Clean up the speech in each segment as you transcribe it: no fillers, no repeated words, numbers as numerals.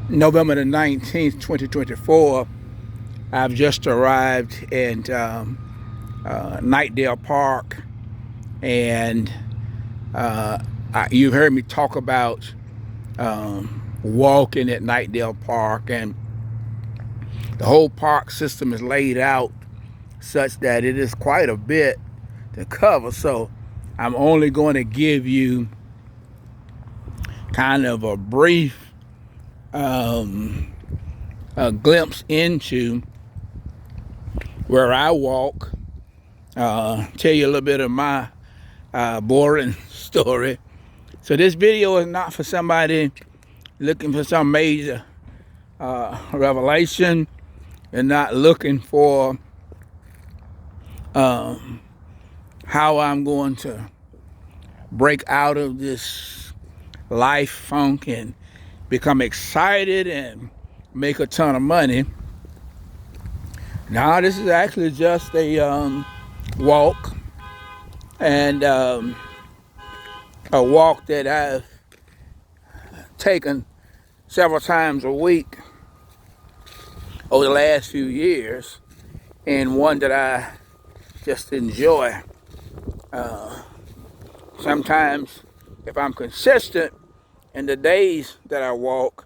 November the 19th, 2024. I've just arrived at Knightdale Park, and you've heard me talk about walking at Knightdale Park, and the whole park system is laid out such that it is quite a bit to cover. So I'm only going to give you kind of a brief a glimpse into where I walk, tell you a little bit of my boring story. So this video is not for somebody looking for some major revelation and not looking for how I'm going to break out of this life funk and become excited and make a ton of money. Now, this is actually just a walk, and a walk that I've taken several times a week over the last few years, and one that I just enjoy. Sometimes, if I'm consistent in the days that I walk,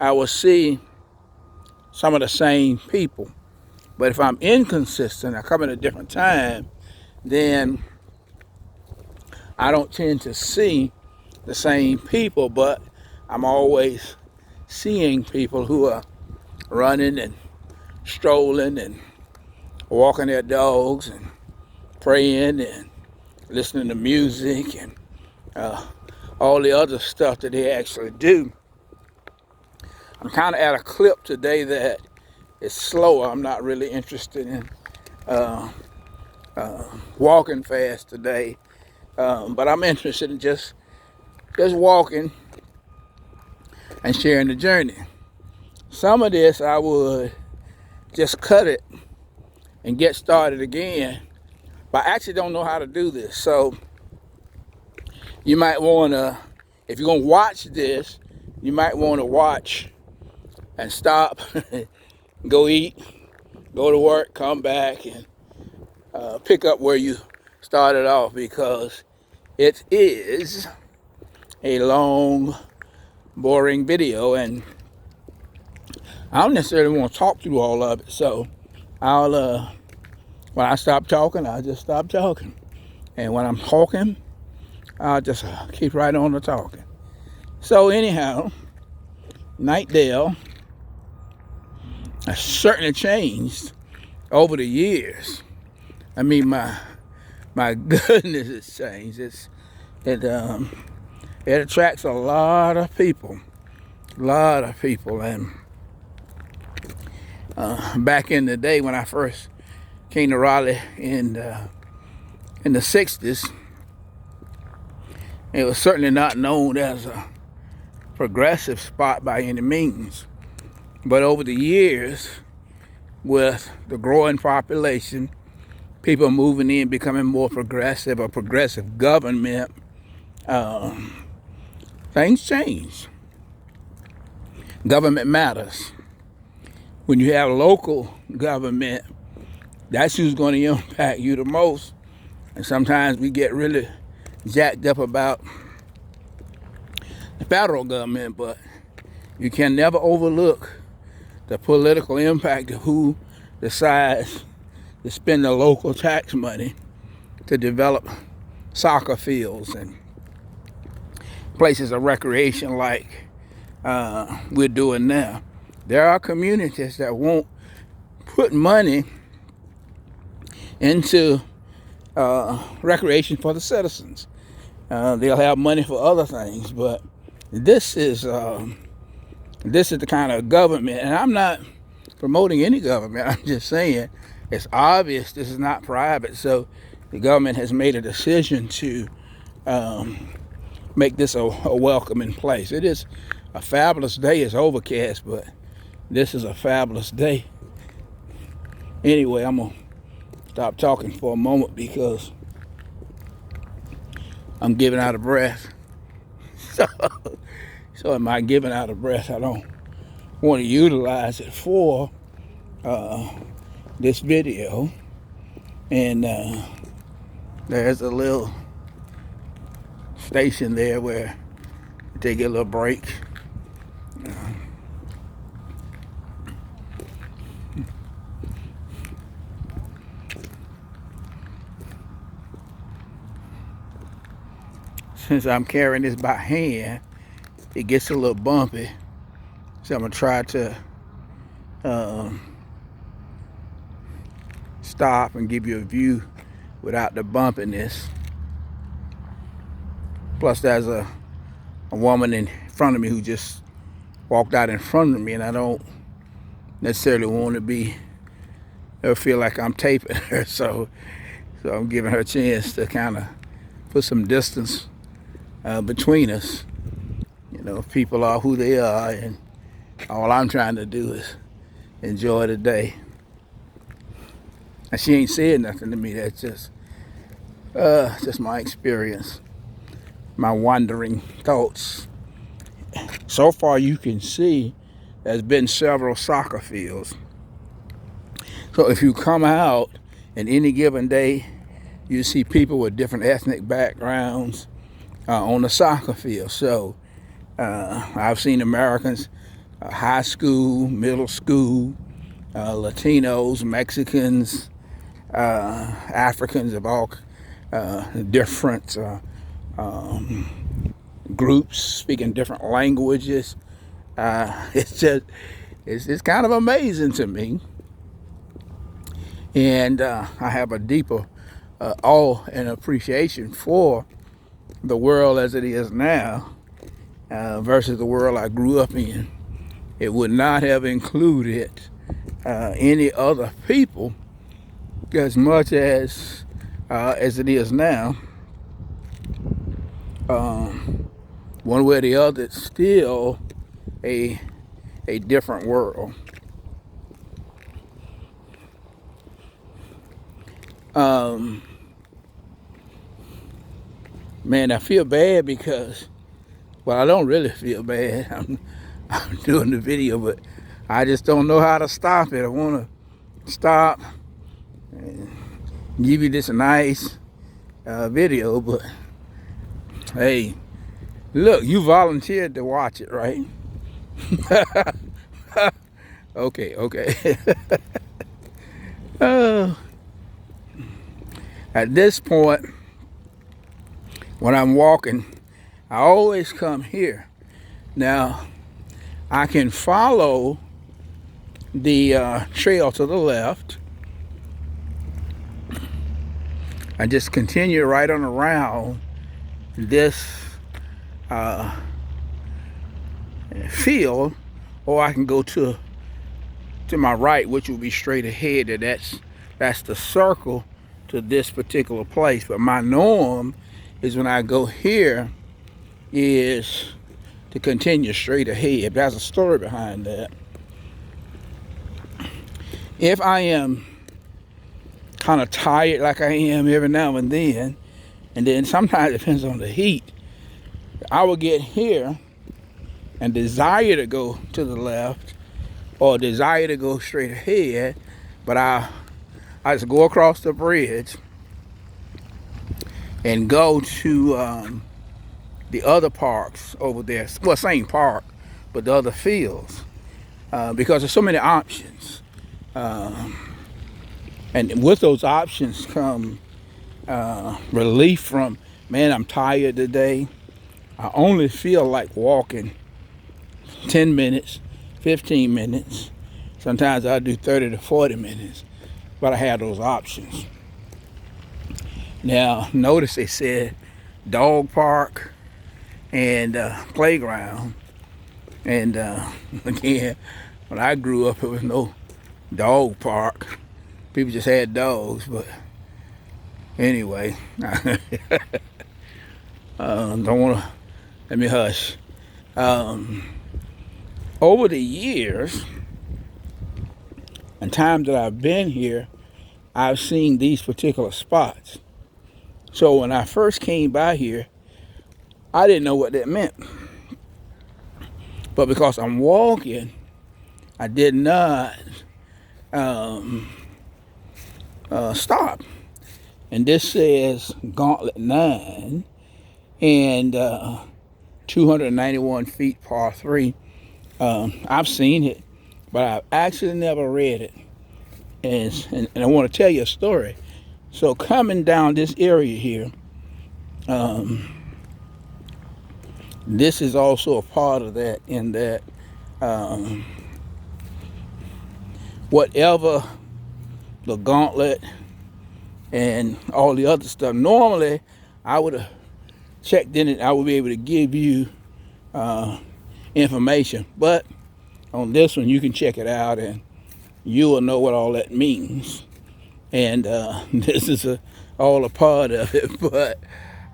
I will see some of the same people. But if I'm inconsistent, I come at a different time, then I don't tend to see the same people, but I'm always seeing people who are running and strolling and walking their dogs and praying and listening to music and all the other stuff that they actually do. I'm kind of at a clip today that is slower. I'm not really interested in walking fast today, but I'm interested in just walking and sharing the journey. Some of this I would just cut it and get started again, but I actually don't know how to do this. So you might want to, if you're going to watch this, you might want to watch and stop, go eat, go to work, come back, and pick up where you started off, because it is a long, boring video, and I don't necessarily want to talk through all of it. So I'll, when I stop talking, I'll just stop talking. And when I'm talking, I'll just keep right on to talking. So anyhow, Knightdale has certainly changed over the years. I mean, my goodness, it's changed. It attracts a lot of people, and back in the day when I first came to Raleigh in the 60s, it was certainly not known as a progressive spot by any means. But over the years, with the growing population, people moving in, becoming more progressive, a progressive government, things change. Government matters. When you have local government, that's who's going to impact you the most. And sometimes we get really jacked up about the federal government, but you can never overlook the political impact of who decides to spend the local tax money to develop soccer fields and places of recreation like we're doing now. There are communities that won't put money into recreation for the citizens. They'll have money for other things, but this is the kind of government, and I'm not promoting any government. I'm just saying it's obvious this is not private, so the government has made a decision to make this a welcoming place. It is a fabulous day. It's overcast, but this is a fabulous day. Anyway, I'm gonna stop talking for a moment because I'm giving out of breath. So am I giving out of breath? I don't want to utilize it for this video. And there's a little station there where they get a little break. Since I'm carrying this by hand, it gets a little bumpy. So I'm gonna try to stop and give you a view without the bumpiness. Plus there's a woman in front of me who just walked out in front of me, and I don't necessarily want to be or feel like I'm taping her, so I'm giving her a chance to kind of put some distance between us. You know, people are who they are, and all I'm trying to do is enjoy the day. And she ain't said nothing to me. That's just my experience, my wandering thoughts. So far, you can see there's been several soccer fields. So if you come out in any given day, you see people with different ethnic backgrounds on the soccer field. So I've seen Americans, high school, middle school, Latinos, Mexicans, Africans of all different groups speaking different languages. It's kind of amazing to me. And I have a deeper awe and appreciation for the world as it is now versus the world I grew up in. It would not have included any other people as much as it is now. One way or the other, it's still a different world. Man, I feel bad because, well, I don't really feel bad. I'm doing the video, but I just don't know how to stop it. I want to stop and give you this nice video, but hey, look, you volunteered to watch it, right? Okay. At this point, when I'm walking, I always come here. Now, I can follow the trail to the left and just continue right on around this field, or I can go to my right, which will be straight ahead. And that's the circle to this particular place. But my norm is when I go here is to continue straight ahead. There's a story behind that. If I am kind of tired like I am every now and then sometimes it depends on the heat, I will get here and desire to go to the left or desire to go straight ahead, but I just go across the bridge and go to the other parks over there. Well, same park, but the other fields, because there's so many options. And with those options come relief from, man, I'm tired today. I only feel like walking 10 minutes, 15 minutes. Sometimes I do 30 to 40 minutes, but I have those options. Now, notice they said dog park and playground. And again, when I grew up, there was no dog park. People just had dogs, but anyway, don't want to, let me hush. Over the years and time that I've been here, I've seen these particular spots. So when I first came by here, I didn't know what that meant. But because I'm walking I did not stop. And this says Gauntlet 9 and 291 feet par 3. I've seen it, but I've actually never read it. And I want to tell you a story. So coming down this area here, this is also a part of that, in that whatever the Gauntlet and all the other stuff, normally I would have checked in it, I would be able to give you information. But on this one, you can check it out and you will know what all that means. And this is all a part of it, but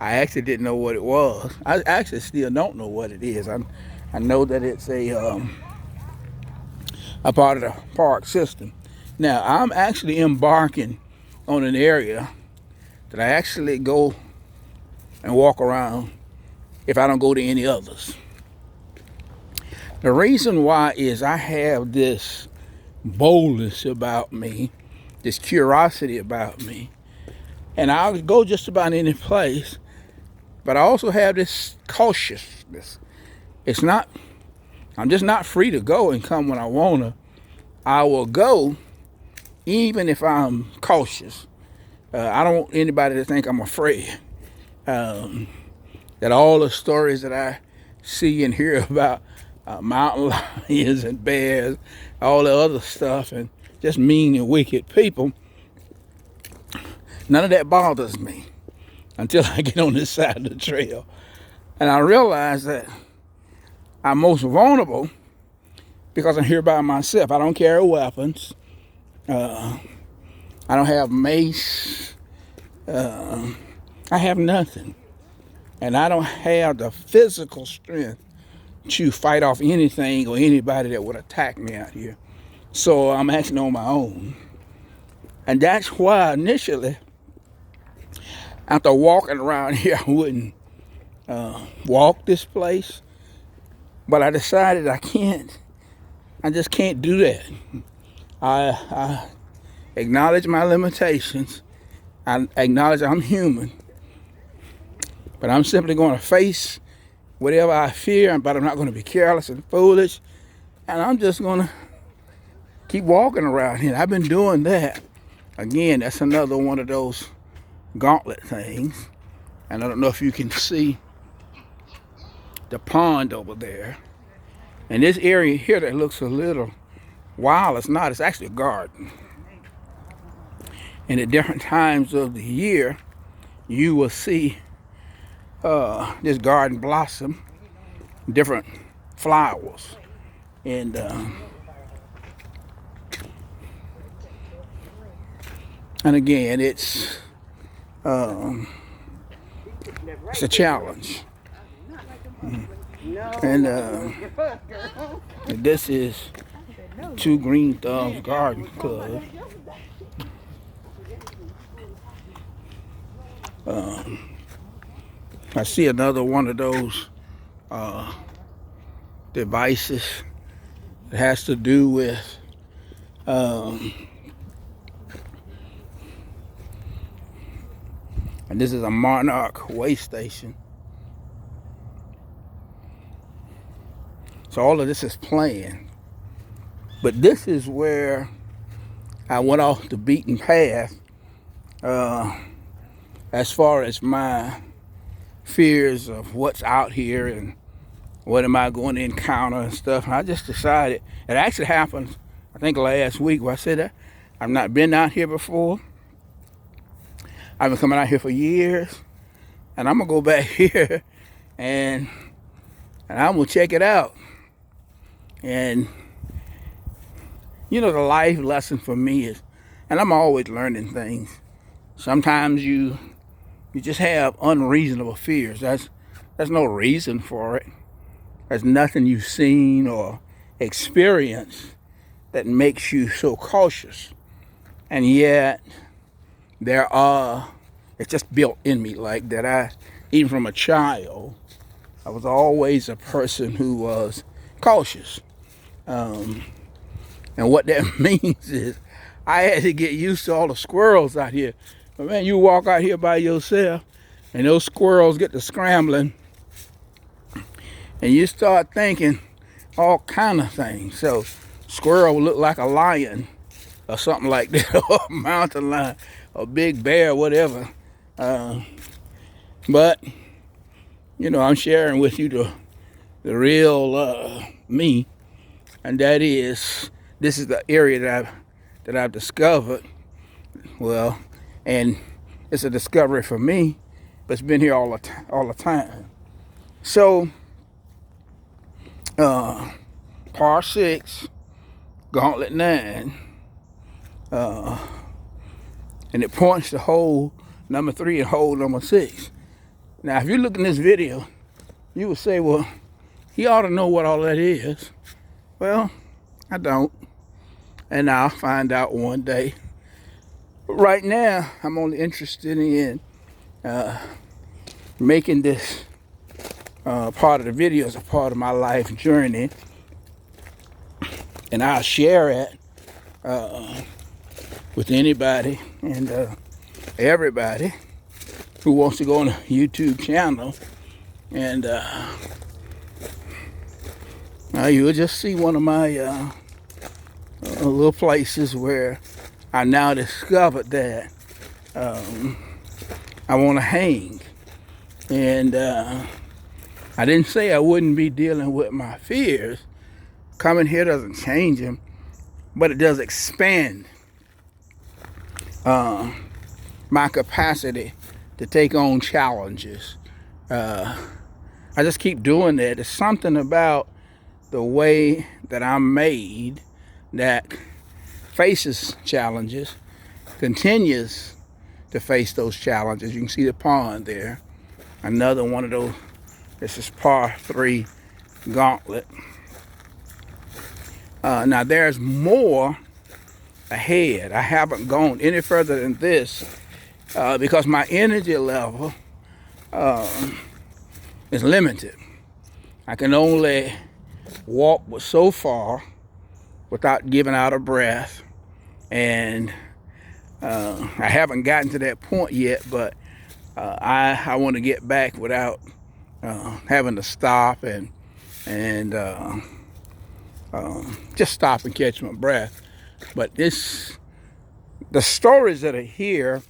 I actually didn't know what it was. I actually still don't know what it is. I know that it's a part of the park system. Now, I'm actually embarking on an area that I actually go and walk around if I don't go to any others. The reason why is I have this boldness about me, this curiosity about me, and I'll go just about any place, but I also have this cautiousness. I'm just not free to go and come when I wanna. I will go even if I'm cautious. I don't want anybody to think I'm afraid. That all the stories that I see and hear about mountain lions and bears, all the other stuff, and just mean and wicked people, none of that bothers me until I get on this side of the trail. And I realize that I'm most vulnerable because I'm here by myself. I don't carry weapons. I don't have mace. I have nothing. And I don't have the physical strength to fight off anything or anybody that would attack me out here. So I'm actually on my own. And that's why initially, after walking around here, I wouldn't walk this place. But I decided I just can't do that. I acknowledge my limitations. I acknowledge I'm human. But I'm simply going to face whatever I fear, but I'm not going to be careless and foolish. And I'm just going to keep walking around here. I've been doing that. Again, that's another one of those gauntlet things. And I don't know if you can see the pond over there. And this area here that looks a little wild, it's not. It's actually a garden. And at different times of the year, you will see this garden blossom, different flowers. And again, it's a challenge. And this is Two Green Thumbs Garden Club. I see another one of those devices that has to do with and this is a Monarch way station. So all of this is playing. But this is where I went off the beaten path as far as my fears of what's out here and what am I going to encounter and stuff. And I just decided, it actually happened, I think last week, where I said that I've not been out here before. I've been coming out here for years, and I'm gonna go back here and I'm gonna check it out. And you know, the life lesson for me is, and I'm always learning things. Sometimes you just have unreasonable fears. There's no reason for it. There's nothing you've seen or experienced that makes you so cautious. And yet, it's just built in me like that. Even from a child, I was always a person who was cautious. And what that means is I had to get used to all the squirrels out here. But man, you walk out here by yourself and those squirrels get to scrambling and you start thinking all kind of things. So squirrel will look like a lion or something like that, or a mountain lion, a big bear, whatever. But, you know, I'm sharing with you the real me, and that is, this is the area that I've discovered. Well, and it's a discovery for me, but it's been here all the time. So, par 6, gauntlet 9, and it points to hole number 3 and hole number 6. Now, if you look in this video, you would say, well, he ought to know what all that is. Well, I don't, and I'll find out one day. But right now, I'm only interested in making this part of the video as a part of my life journey, and I'll share it with anybody and everybody who wants to go on a YouTube channel, and you'll just see one of my little places where I now discovered that I want to hang. And I didn't say I wouldn't be dealing with my fears. Coming here doesn't change them, but it does expand my capacity to take on challenges. I just keep doing that. There's something about the way that I'm made that faces challenges, continues to face those challenges. You can see the pond there. Another one of those. This is par 3 gauntlet. Now there's more ahead. I haven't gone any further than this because my energy level is limited. I can only walk so far without giving out of breath, and I haven't gotten to that point yet, but I want to get back without having to stop and just stop and catch my breath. But the stories that are here,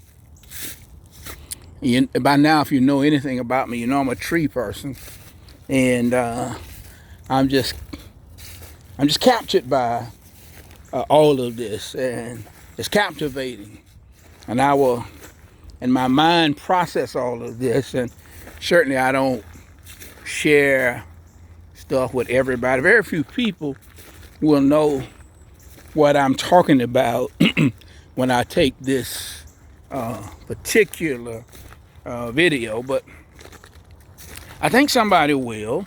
by now, if you know anything about me, you know I'm a tree person, and I'm just captured by all of this, and it's captivating. And I will, in my mind, process all of this, and certainly I don't share stuff with everybody. Very few people will know what I'm talking about when I take this particular video, but I think somebody will,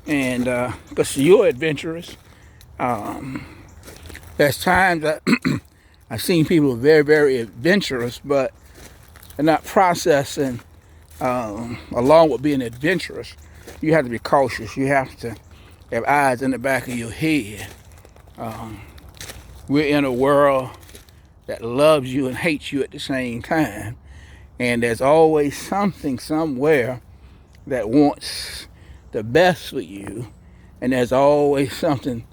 and because you're adventurous. There's times that I've seen people very, very adventurous, but they're not processing. Along with being adventurous, you have to be cautious. You have to have eyes in the back of your head. We're in a world that loves you and hates you at the same time. And there's always something somewhere that wants the best for you. And there's always something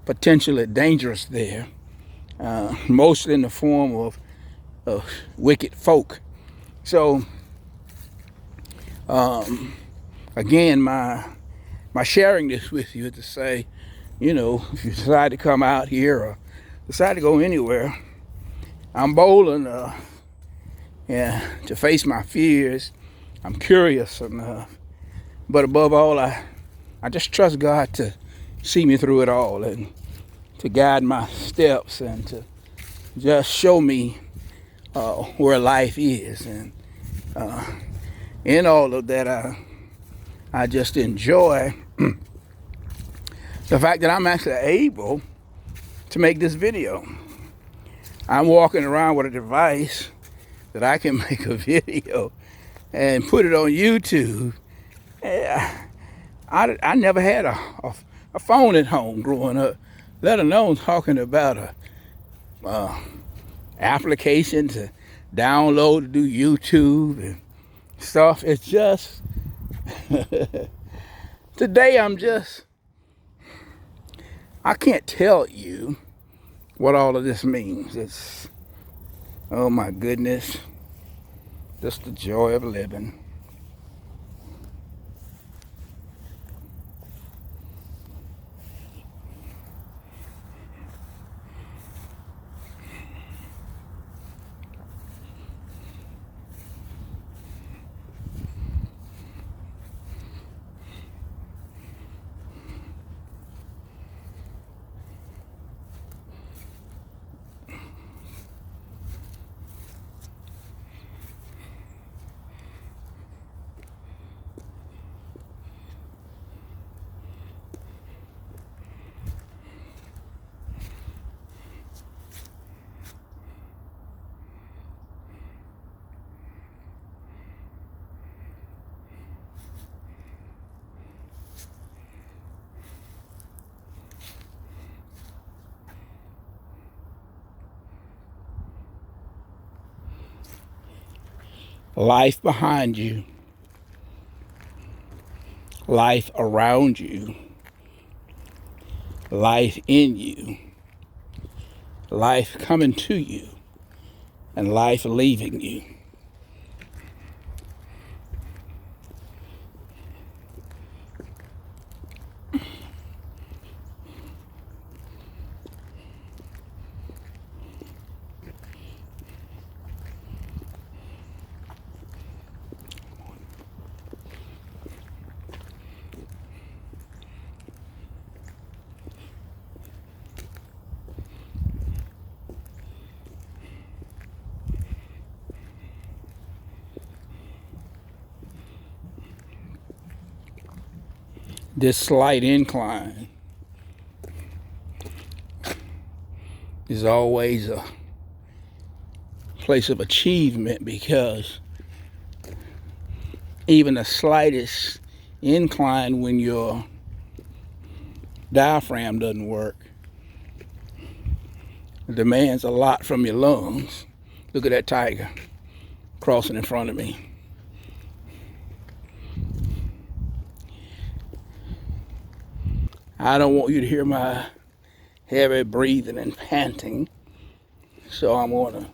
potentially dangerous there. Mostly in the form of wicked folk. So, again, my sharing this with you is to say, you know, if you decide to come out here or decide to go anywhere, I'm bold enough to face my fears. I'm curious enough. But above all, I just trust God to see me through it all and to guide my steps and to just show me where life is. And in all of that, I just enjoy the fact that I'm actually able to make this video. I'm walking around with a device that I can make a video and put it on YouTube. I never had a phone at home growing up. let alone talking about a application to download to do YouTube and stuff. It's just today I can't tell you what all of this means. It's, oh my goodness, just the joy of living. Life behind you, life around you, life in you, life coming to you, and life leaving you. This slight incline is always a place of achievement, because even the slightest incline, when your diaphragm doesn't work, demands a lot from your lungs. Look at that tiger crossing in front of me. I don't want you to hear my heavy breathing and panting, so I'm going to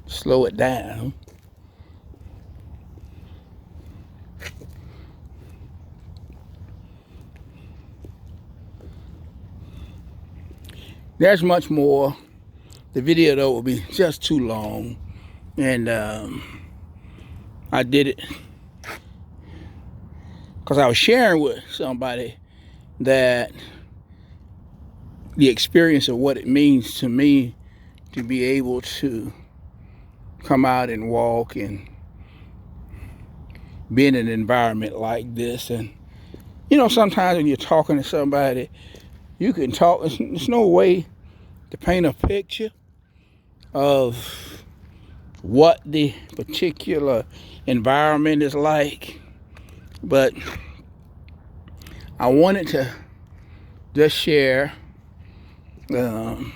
slow it down. There's much more. The video, though, will be just too long, and I did it because I was sharing with somebody that the experience of what it means to me to be able to come out and walk and be in an environment like this. And you know, sometimes when you're talking to somebody, you can talk, there's no way to paint a picture of what the particular environment is like, but I wanted to just share and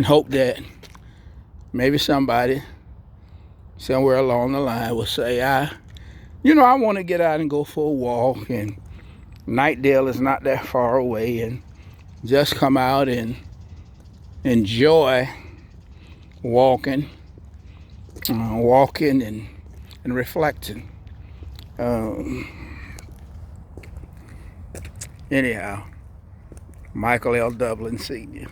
hope that maybe somebody somewhere along the line will say, I want to get out and go for a walk, and Knightdale is not that far away, and just come out and enjoy walking and reflecting. Anyhow, Michael L. Dublin Sr.